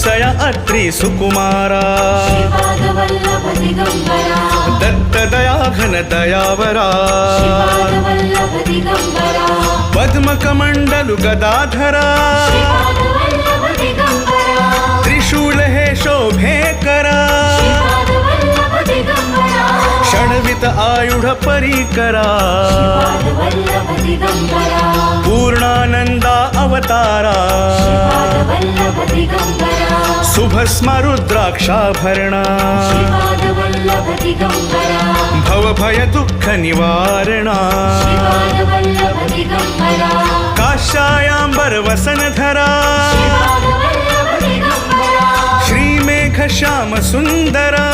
वत्सया अत्रि सुकुमारा श्रीपादवल्लभ दिगंबरा दत्त दया घन दयावरा श्रीपादवल्लभ दिगंबरा पद्मकमंडलु गदाधरा श्रीपादवल्लभ दिगंबरा त्रिशूल हे शोभे करा श्रीपादवल्लभ दिगंबरा षड्वित आयुध परिकरा श्रीपादवल्लभ दिगंबरा पूर्णानंदा अवतारा श्रीपादवल्लभ दिगंबरा शुभस्म रुद्राक्षाभरणा श्रीपादवल्लभ दिगंबरा भवभय दुःख निवारणा श्रीपादवल्लभ दिगंबरा काश्याम्बर वसनधरा श्रीपादवल्लभ दिगंबरा श्रीमेघ श्याम सुंदरा